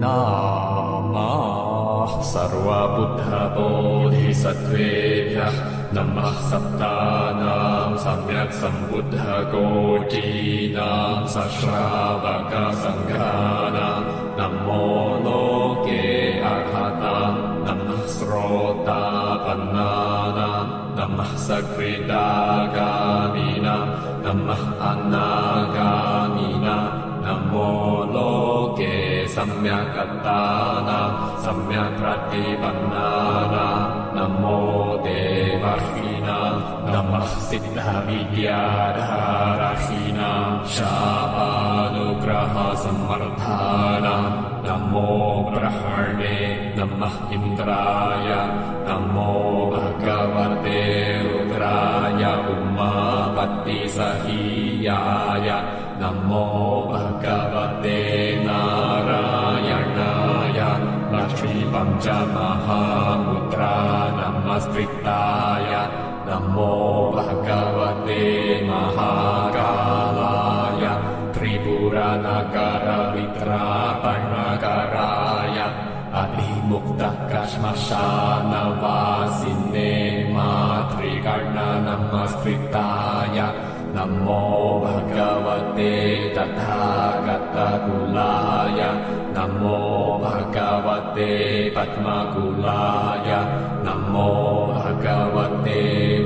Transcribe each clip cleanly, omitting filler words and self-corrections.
नमः सर्वबुद्धबोधिसत्त्वेभ्यः नमः सप्तानां सम्यक् सम्बुद्धकोटीनां सश्रावकसङ्घानां नमो लोके अर्हतां नमः श्रोतापन्नानां नमः सकृदागामिनां नमः अनागामिनां नमो लोके सम्यक्कर्तानां सम्यक् प्रतिपन्नानां नमो देवर्षीणां नमः सिद्धविद्याधारहीनां शापानुग्रहसम्वर्धानां नमो ब्रह्मणे नमः इन्द्राय नमो भगवते रुद्राय उमापत्तिसहीयाय नमो भगवते नारायणाय लक्ष्मीपञ्चमहामुद्रा नमस्कृताय नमो भगवते महाकालाय त्रिपुरनगरवित्रापणकराय अभिमुक्तकश्मशानवासिने मातृकर्णनमस्कृताय नमो भगवते तथागतकुलाय नमो भगवते पद्मकुलाय नमो भगवते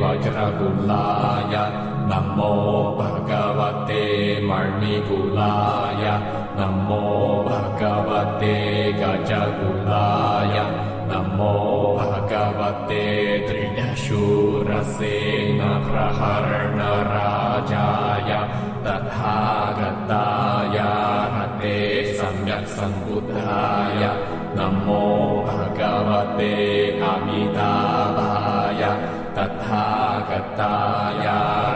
वज्रकुलाय नमो भगवते मणिकुलाय नमो भगवते गजकुलाय नमो भगवते दृढशूरसेनप्रहरणराजाय तथागताय हते सम्यक् सम्बुद्धाय नमो भगवते अमिताभाय तथागताय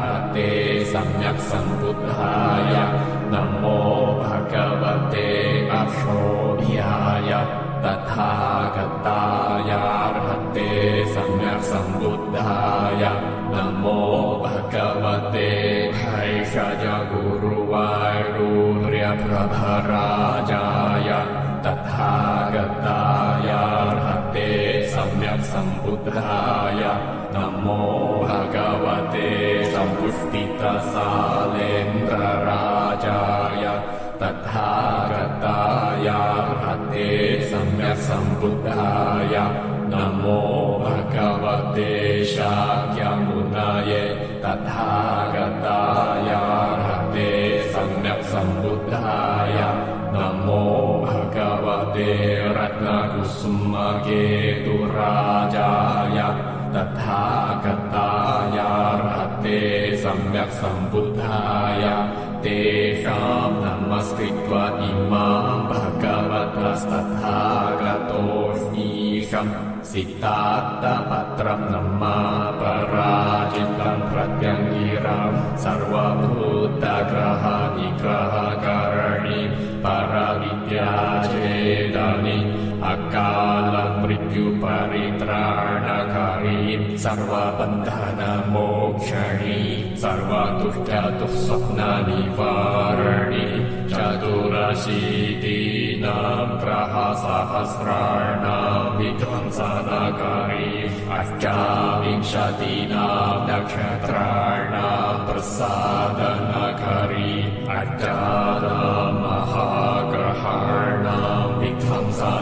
हते सम्यक् सम्बुद्धाय नमो भगवते अक्षोभ्याय तथागताय हते सम्यक् सम्बुद्धाय नमो भगवते भैषजगुरुवायूर्यप्रभराजाय तथागताय हते सम्यक् सम्बुद्धाय नमो भगवते सम्पुष्टितसालेन्द्रराजाय तथागताय हते सम्यक् सम्बुद्धाय नमो भगवते शाक्यमुनये तथागताय हते सम्यक् सम्बुद्धाय नमो भगवते रत्नकुसुमकेतुराजाय तथागताय हते सम्यक् सम्बुद्धाय तेषां नमस्कृत्वा इमां भगवतस्तथागतोऽस्मीशम् सिद्धार्थपत्रं नमापराजितं प्रत्यङ्गिरां सर्वभूतग्रहनिग्रहकरणीं परविद्याचेदनीं अकालमृत्युपरित्राणकारीं सर्वबन्धनमोक्षणीं सर्वदुष्टदुःस्वप्ननिवारणीं चतुरशीतीनां ग्रहसहस्राणां विध्वंसनकारीं अष्टाविंशतीनां नक्षत्राणां प्रसादनकारीं अष्टानां महाग्रहाणां विध्वंसनकारीं